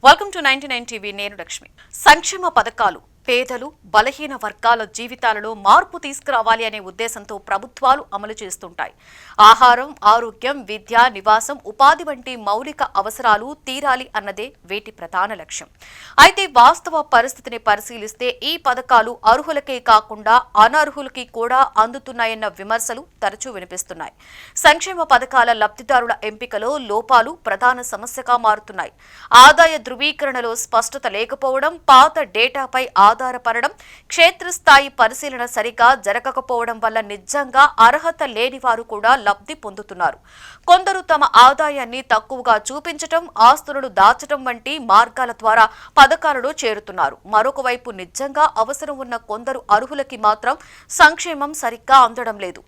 Welcome to 99 TV. నేను లక్ష్మి. సంక్షేమ పథకాలు పేదలు బలహీన వర్గాల జీవితాలలో మార్పు తీసుకురావాలి అనే ఉద్దేశంతో ప్రభుత్వాలు అమలు చేస్తుంటాయి. ఆహారం, ఆరోగ్యం, విద్య, నివాసం, ఉపాధి వంటి మౌలిక అవసరాలు తీరాలి అన్నదే వీటి ప్రధాన లక్ష్యం. అయితే వాస్తవ పరిస్థితిని పరిశీలిస్తే ఈ పథకాలు అర్హులకే కాకుండా అనర్హులకి కూడా అందుతున్నాయన్న విమర్శలు తరచూ వినిపిస్తున్నాయి. సంక్షేమ పథకాల లబ్ధిదారుల ఎంపికలో లోపాలు ప్రధాన సమస్యగా మారుతున్నాయి. ఆదాయ ధృవీకరణలో స్పష్టత లేకపోవడం, పాత డేటాపై ఆధారపడడం, క్షేత్రస్థాయి పరిశీలన సరిగా జరగకపోవడం వల్ల నిజంగా అర్హత లేని వారు కూడా లబ్ధి పొందుతున్నారు. కొందరు తమ ఆదాయాన్ని తక్కువగా చూపించటం, ఆస్తులను దాచటం వంటి మార్గాల ద్వారా పథకాలలో చేరుతున్నారు. మరొక వైపు నిజంగా అవసరం ఉన్న కొందరు అర్హులకి మాత్రం సంక్షేమం సరిగ్గా అందడం లేదు.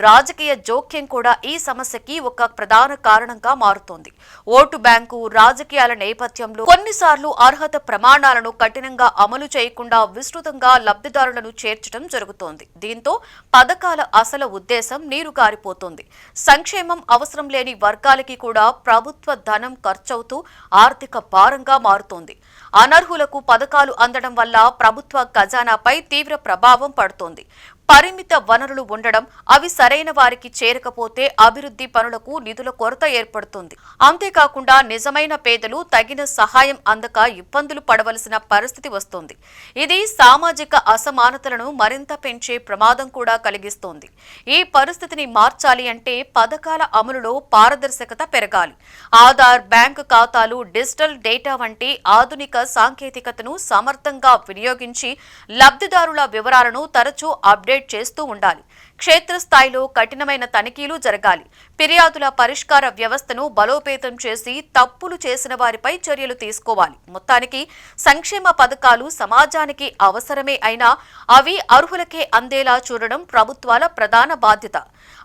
రాజకీయ జోక్యం కూడా ఈ సమస్యకి ఒక ప్రధాన కారణంగా మారుతోంది. ఓటు బ్యాంకు రాజకీయాల నేపథ్యంలో కొన్నిసార్లు అర్హత ప్రమాణాలను కఠినంగా అమలు చేయకుండా విస్తృతంగా లబ్ధిదారులను చేర్చడం జరుగుతోంది. దీంతో పథకాల అసలు ఉద్దేశం నీరుగారిపోతుంది. సంక్షేమం అవసరం లేని వర్గాలకి కూడా ప్రభుత్వ ధనం ఖర్చవుతూ ఆర్థిక భారంగా మారుతోంది. అనర్హులకు పథకాలు అందడం వల్ల ప్రభుత్వ ఖజానాపై తీవ్ర ప్రభావం పడుతోంది. పరిమిత వనరులు ఉండడం, అవి సరైన వారికి చేరకపోతే అభివృద్ధి పనులకు నిధుల కొరత ఏర్పడుతుంది. అంతేకాకుండా నిజమైన పేదలు తగిన సహాయం అందక ఇబ్బందులు పడవలసిన పరిస్థితి వస్తుంది. ఇది సామాజిక అసమానతలను మరింత పెంచే ప్రమాదం కూడా కలిగిస్తోంది. ఈ పరిస్థితిని మార్చాలి అంటే పథకాల అమలులో పారదర్శకత పెరగాలి. ఆధార్, బ్యాంకు ఖాతాలు, డిజిటల్ డేటా వంటి ఆధునిక సాంకేతికతను సమర్థంగా వినియోగించి లబ్ధిదారుల వివరాలను తరచూ అప్డేట్ చేస్తూ ఉండాలి. క్షేత్రస్థాయిలో కఠినమైన తనిఖీలు జరగాలి. ఫిర్యాదుల పరిష్కార వ్యవస్థను బలోపేతం చేసి తప్పులు చేసిన వారిపై చర్యలు తీసుకోవాలి. మొత్తానికి సంక్షేమ పథకాలు సమాజానికి అవసరమే అయినా అవి అర్హులకే అందేలా చూడడం ప్రభుత్వాల ప్రధాన బాధ్యత.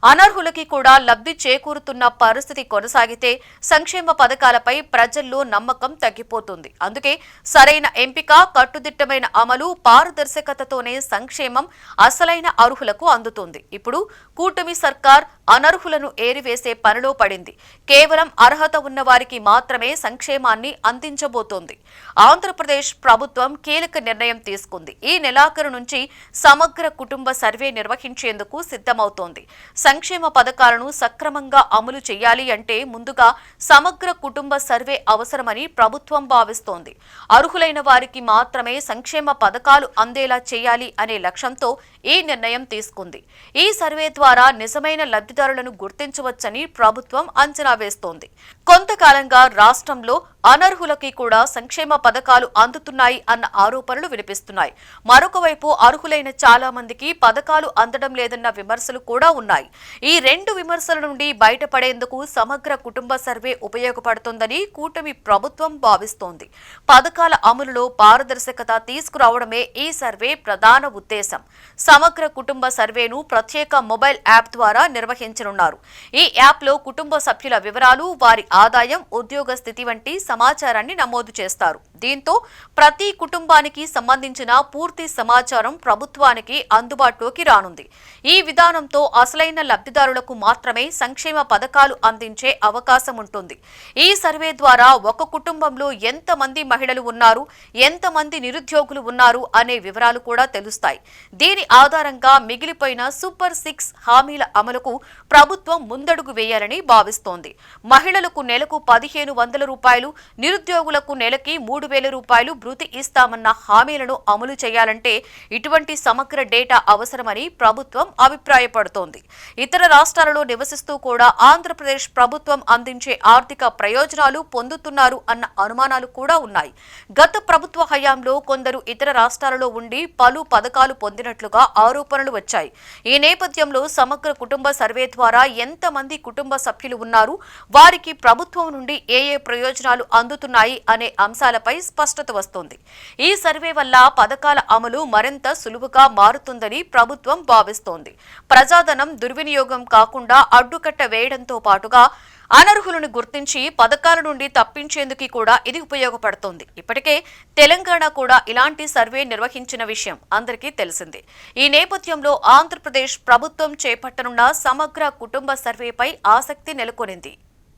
అనర్హులకి కూడా లబ్ధి చేకూరుతున్న పరిస్థితి కొనసాగితే సంక్షేమ పథకాలపై ప్రజల్లో నమ్మకం తగ్గిపోతుంది. అందుకే సరైన ఎంపిక, కట్టుదిట్టమైన అమలు, పారదర్శకతతోనే సంక్షేమం అసలైన అర్హులకు అందుతుంది. ఇప్పుడు కూటమి సర్కార్ అనర్హులను ఏరివేసే పనిలో పడింది. కేవలం అర్హత ఉన్న వారికి మాత్రమే సంక్షేమాన్ని అందించబోతోంది. ఆంధ్రప్రదేశ్ ప్రభుత్వం కీలక నిర్ణయం తీసుకుంది. ఈ నెలాఖరు నుంచి సమగ్ర కుటుంబ సర్వే నిర్వహించేందుకు సిద్ధమవుతోంది. సంక్షేమ పథకాలను సక్రమంగా అమలు చేయాలి అంటే ముందుగా సమగ్ర కుటుంబ సర్వే అవసరమని ప్రభుత్వం భావిస్తోంది. అర్హులైన వారికి మాత్రమే సంక్షేమ పథకాలు అందేలా చేయాలి అనే లక్ష్యంతో ఈ నిర్ణయం తీసుకుంది. ఈ సర్వే ద్వారా నిజమైన లబ్ధిదారులను గుర్తించవచ్చని ప్రభుత్వం అంచనా వేస్తోంది. కొంతకాలంగా రాష్ట్రంలో అనర్హులకి కూడా సంక్షేమ పథకాలు అందుతున్నాయి అన్న ఆరోపణలు వినిపిస్తున్నాయి. మరొక వైపు అర్హులైన చాలా మందికి పథకాలు అందడం లేదన్న విమర్శలు కూడా ఉన్నాయి. ఈ రెండు విమర్శల నుండి బయటపడేందుకు సమగ్ర కుటుంబ సర్వే ఉపయోగపడుతుందని కూటమి ప్రభుత్వం భావిస్తోంది. పథకాల అమలులో పారదర్శకత తీసుకురావడమే ఈ సర్వే ప్రధాన ఉద్దేశం. సమగ్ర కుటుంబ సర్వేను ప్రత్యేక మొబైల్ యాప్ ద్వారా నిర్వహించనున్నారు. ఈ యాప్లో కుటుంబ సభ్యుల వివరాలు, వారి ఆదాయం, ఉద్యోగ స్థితి వంటి సమాచారాన్ని నమోదు చేస్తారు. దీంతో ప్రతి కుటుంబానికి సంబంధించిన పూర్తి సమాచారం ప్రభుత్వానికి అందుబాటులోకి రానుంది. ఈ విధానంతో అసలైన లబ్ధిదారులకు మాత్రమే సంక్షేమ పథకాలు అందించే అవకాశం ఉంటుంది. ఈ సర్వే ద్వారా ఒక కుటుంబంలో ఎంతమంది మహిళలు ఉన్నారు, ఎంతమంది నిరుద్యోగులు ఉన్నారు అనే వివరాలు కూడా తెలుస్తాయి. దీని ఆధారంగా మిగిలిపోయిన సూపర్ 6 హామీల అమలుకు ప్రభుత్వం ముందడుగు వేయాలని భావిస్తోంది. మహిళలకు నెలకు 1500 రూపాయలు, నిరుద్యోగులకు నెలకి 3000 రూపాయలు భృతి ఇస్తామన్న హామీలను అమలు చేయాలంటే ఇటువంటి సమగ్ర డేటా అవసరమని ప్రభుత్వం అభిప్రాయపడుతోంది. ఇతర రాష్ట్రాలలో నివసిస్తూ కూడా ఆంధ్రప్రదేశ్ ప్రభుత్వం అందించే ఆర్థిక ప్రయోజనాలు పొందుతున్నారు అన్న అనుమానాలు కూడా ఉన్నాయి. గత ప్రభుత్వ హయాంలో కొందరు ఇతర రాష్ట్రాలలో ఉండి పలు పథకాలు పొందినట్లుగా ఆరోపణలు వచ్చాయి. ఈ నేపథ్యంలో సమగ్ర కుటుంబ సర్వే ద్వారా ఎంతమంది కుటుంబ సభ్యులు ఉన్నారు, వారికి ప్రభుత్వం నుండి ఏ ప్రయోజనాలు అందుతున్నాయి అనే అంశాలపై స్పష్టత వస్తోంది. ఈ సర్వే వల్ల పథకాల అమలు మరింత సులువుగా మారుతుందని ప్రభుత్వం భావిస్తోంది. ప్రజాధనం దుర్వినియోగం కాకుండా అడ్డుకట్ట వేయడంతో పాటుగా అనర్హులను గుర్తించి పథకాల నుండి తప్పించేందుకు కూడా ఇది ఉపయోగపడుతోంది. ఇప్పటికే తెలంగాణ కూడా ఇలాంటి సర్వే నిర్వహించిన విషయం అందరికీ తెలిసిందే. ఈ నేపథ్యంలో ఆంధ్రప్రదేశ్ ప్రభుత్వం చేపట్టనున్న సమగ్ర కుటుంబ సర్వేపై ఆసక్తి నెలకొనింది.